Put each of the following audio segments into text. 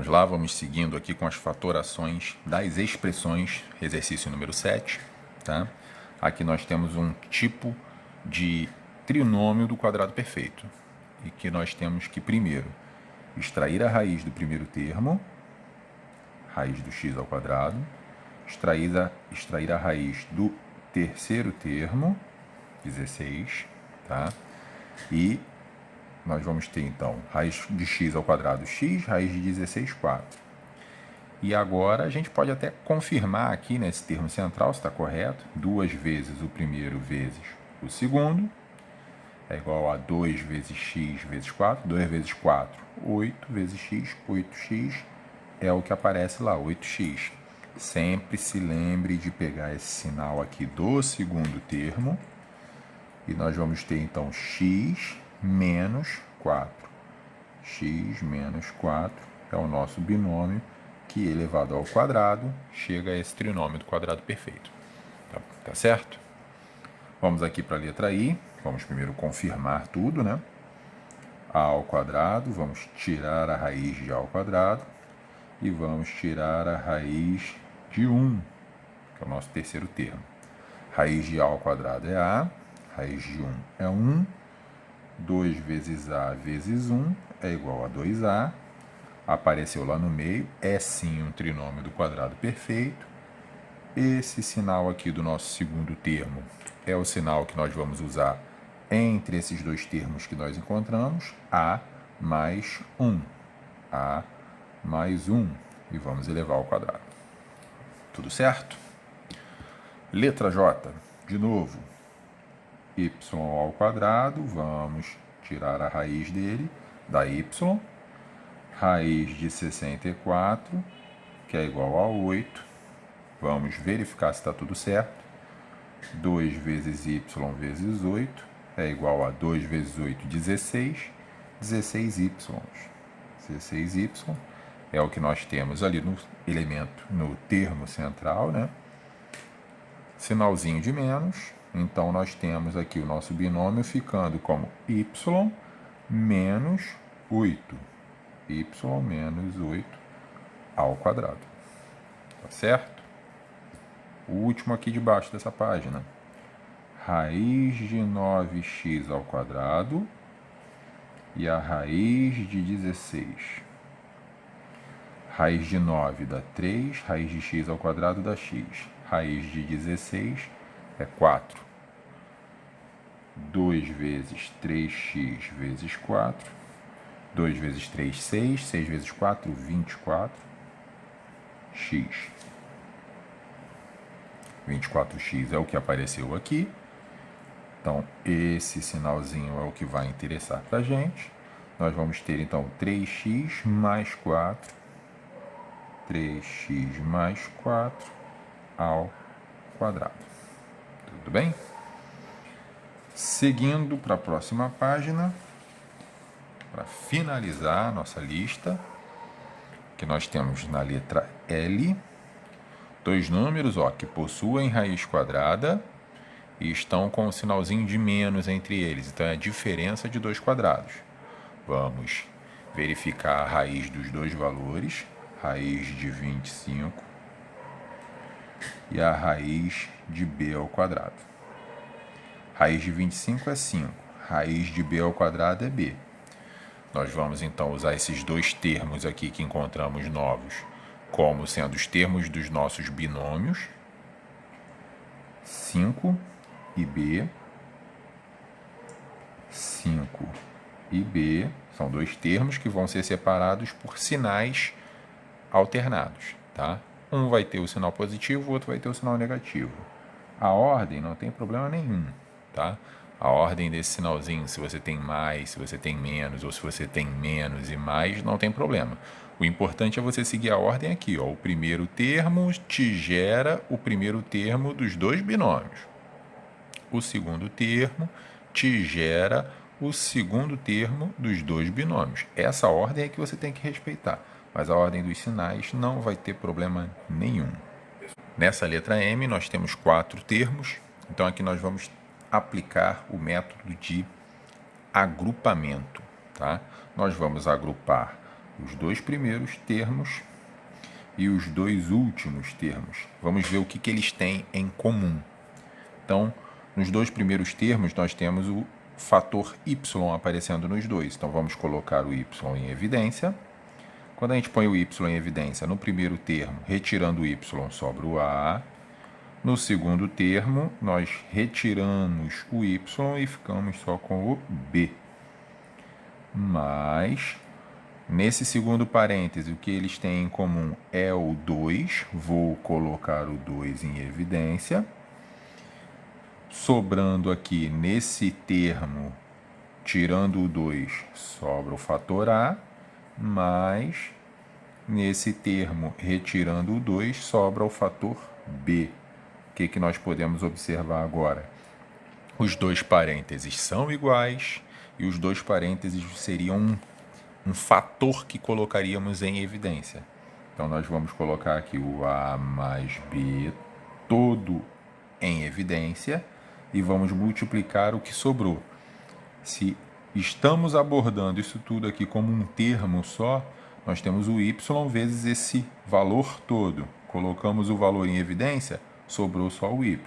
Vamos lá, vamos seguindo aqui com as fatorações das expressões, exercício número 7, tá? Aqui nós temos um tipo de trinômio do quadrado perfeito, e que nós temos que, primeiro, extrair a raiz do primeiro termo, raiz do x ao quadrado, extrair a raiz do terceiro termo, 16, tá? E nós vamos ter, então, raiz de x ao quadrado x, raiz de 16, 4. E agora a gente pode até confirmar aqui nesse termo central se está correto. 2 vezes o primeiro vezes o segundo é igual a 2 vezes x vezes 4. 2 vezes 4, 8 vezes x, 8x é o que aparece lá, 8x. Sempre se lembre de pegar esse sinal aqui do segundo termo. E nós vamos ter, então, x menos 4. X menos 4 é o nosso binômio que, elevado ao quadrado, chega a esse trinômio do quadrado perfeito. Tá certo? Vamos aqui para a letra I. Vamos primeiro confirmar tudo, né? A ao quadrado, vamos tirar a raiz de A ao quadrado e vamos tirar a raiz de 1, que é o nosso terceiro termo. Raiz de A ao quadrado é A, raiz de 1 é 1, 2 vezes A vezes 1 é igual a 2A. Apareceu lá no meio, é sim um trinômio do quadrado perfeito. Esse sinal aqui do nosso segundo termo é o sinal que nós vamos usar entre esses dois termos que nós encontramos, A mais 1. A mais 1. E vamos elevar ao quadrado. Tudo certo? Letra J, de novo. Y ao quadrado, vamos tirar a raiz dele, da y. Raiz de 64, que é igual a 8. Vamos verificar se está tudo certo. 2 vezes y vezes 8 é igual a 2 vezes 8, 16. 16y. 16y é o que nós temos ali no elemento, no termo central, né? Sinalzinho de menos. Então, nós temos aqui o nosso binômio ficando como y menos 8. Y menos 8 ao quadrado. Tá certo? O último aqui debaixo dessa página. Raiz de 9x ao quadrado e a raiz de 16. Raiz de 9 dá 3, raiz de x ao quadrado dá x. Raiz de 16 é 4. 2 vezes 3x vezes 4. 2 vezes 3, 6. 6 vezes 4, 24. X. 24x é o que apareceu aqui. Então, esse sinalzinho é o que vai interessar para a gente. Nós vamos ter, então, 3x mais 4. 3x mais 4 ao quadrado. Tudo bem? Seguindo para a próxima página, para finalizar a nossa lista, que nós temos na letra L, dois números que possuem raiz quadrada e estão com um sinalzinho de menos entre eles. Então, é a diferença de dois quadrados. Vamos verificar a raiz dos dois valores, raiz de 25 e a raiz de b ao quadrado. Raiz de 25 é 5, raiz de b ao quadrado é b. Nós vamos, então, usar esses dois termos aqui que encontramos novos como sendo os termos dos nossos binômios, 5 e b. 5 e b são dois termos que vão ser separados por sinais alternados, tá? Um vai ter o sinal positivo, o outro vai ter o sinal negativo. A ordem não tem problema nenhum, tá? A ordem desse sinalzinho, se você tem mais, se você tem menos, ou se você tem menos e mais, não tem problema. O importante é você seguir a ordem aqui, ó. O primeiro termo te gera o primeiro termo dos dois binômios. O segundo termo te gera o segundo termo dos dois binômios. Essa ordem é que você tem que respeitar, mas a ordem dos sinais não vai ter problema nenhum. Nessa letra M nós temos 4 termos, então aqui nós vamos aplicar o método de agrupamento, tá? Nós vamos agrupar os dois primeiros termos e os dois últimos termos. Vamos ver o que eles têm em comum. Então, nos dois primeiros termos, nós temos o fator y aparecendo nos dois. Então, vamos colocar o y em evidência. Quando a gente põe o y em evidência no primeiro termo, retirando o y, sobra o a. No segundo termo, nós retiramos o y e ficamos só com o b. Mas, nesse segundo parêntese, o que eles têm em comum é o 2. Vou colocar o 2 em evidência. Sobrando aqui, nesse termo, tirando o 2, sobra o fator a, mas nesse termo, retirando o 2, sobra o fator b. O que nós podemos observar agora? Os dois parênteses são iguais e os dois parênteses seriam um fator que colocaríamos em evidência. Então, nós vamos colocar aqui o a mais b todo em evidência e vamos multiplicar o que sobrou. Se estamos abordando isso tudo aqui como um termo só, nós temos o y vezes esse valor todo. Colocamos o valor em evidência, sobrou só o y.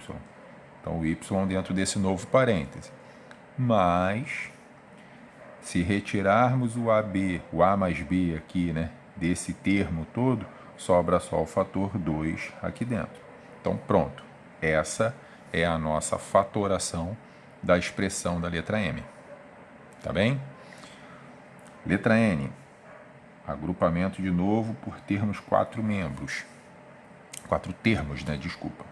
Então, o y dentro desse novo parêntese. Mas, se retirarmos o AB, o a mais b aqui, né, desse termo todo, sobra só o fator 2 aqui dentro. Então, pronto. Essa é a nossa fatoração da expressão da letra M. Tá bem? Letra N. Agrupamento de novo por termos 4 membros. 4 termos, né? Desculpa.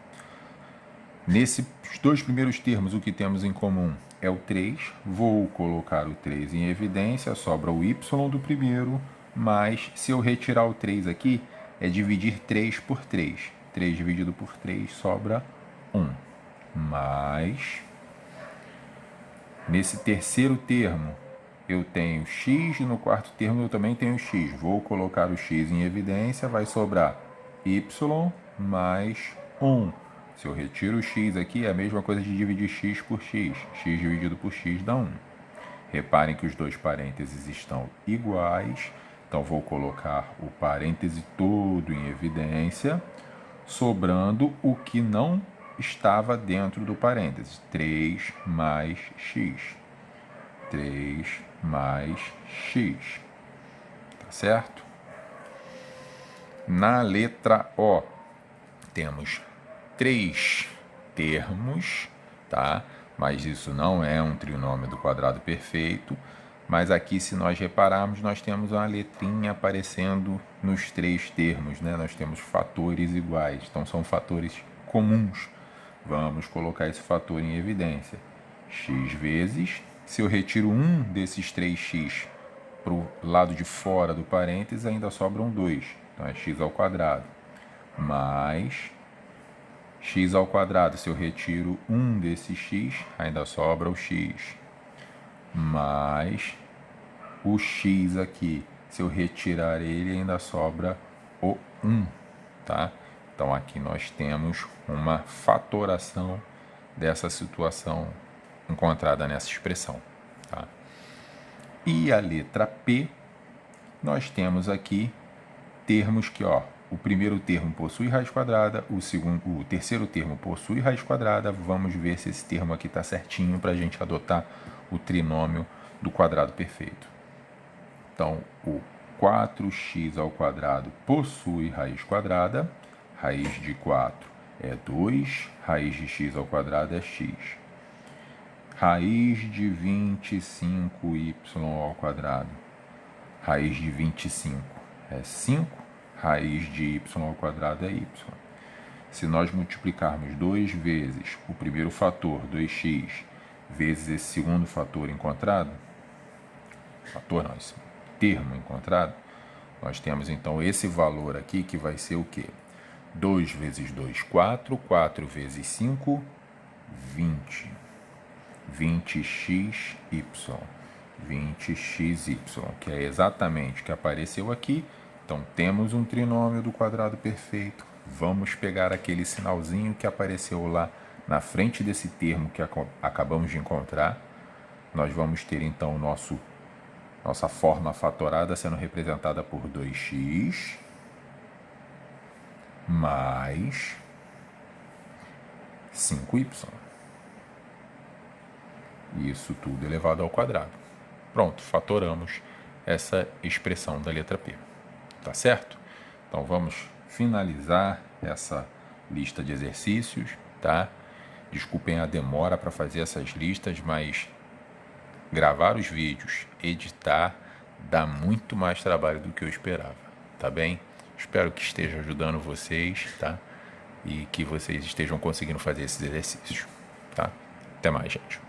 Nesses dois primeiros termos, o que temos em comum é o 3. Vou colocar o 3 em evidência, sobra o y do primeiro, mas se eu retirar o 3 aqui, é dividir 3 por 3. 3 dividido por 3 sobra 1. Mas, nesse terceiro termo, eu tenho x, e no quarto termo eu também tenho x. Vou colocar o x em evidência, vai sobrar y mais 1. Se eu retiro o x aqui, é a mesma coisa de dividir x por x. X dividido por x dá 1. Reparem que os dois parênteses estão iguais, então vou colocar o parêntese todo em evidência, sobrando o que não estava dentro do parêntese, 3 mais x. 3 mais x. Tá certo? Na letra O, temos 3 termos, tá? Mas isso não é um trinômio do quadrado perfeito. Mas aqui, se nós repararmos, nós temos uma letrinha aparecendo nos 3 termos, né? Nós temos fatores iguais, então são fatores comuns. Vamos colocar esse fator em evidência. X vezes, se eu retiro um desses 3x para o lado de fora do parênteses, ainda sobram 2. Então é x ao quadrado. Mais x ao quadrado, se eu retiro um desses x, ainda sobra o x. Mais o x aqui, se eu retirar ele, ainda sobra o 1, tá? Então, aqui nós temos uma fatoração dessa situação encontrada nessa expressão. Tá? E a letra P, nós temos aqui termos que, o primeiro termo possui raiz quadrada, o terceiro termo possui raiz quadrada. Vamos ver se esse termo aqui está certinho para a gente adotar o trinômio do quadrado perfeito. Então, o 4x ao quadrado possui raiz quadrada. Raiz de 4 é 2, raiz de x ao quadrado é x. Raiz de 25y ao quadrado. Raiz de 25 é 5, raiz de y ao quadrado é y. Se nós multiplicarmos 2 vezes o primeiro fator, 2x, vezes esse segundo fator encontrado, esse termo encontrado, nós temos então esse valor aqui que vai ser o quê? 2 vezes 2, 4. 4 vezes 5, 20. 20xy. 20xy, que é exatamente o que apareceu aqui. Então, temos um trinômio do quadrado perfeito. Vamos pegar aquele sinalzinho que apareceu lá na frente desse termo que acabamos de encontrar. Nós vamos ter, então, o nosso Nossa forma fatorada sendo representada por 2x mais 5y. Isso tudo elevado ao quadrado. Pronto, fatoramos essa expressão da letra P. Tá certo? Então vamos finalizar essa lista de exercícios, tá? Desculpem a demora para fazer essas listas, mas gravar os vídeos, editar, dá muito mais trabalho do que eu esperava, tá bem? Espero que esteja ajudando vocês, tá? E que vocês estejam conseguindo fazer esses exercícios, tá? Até mais, gente.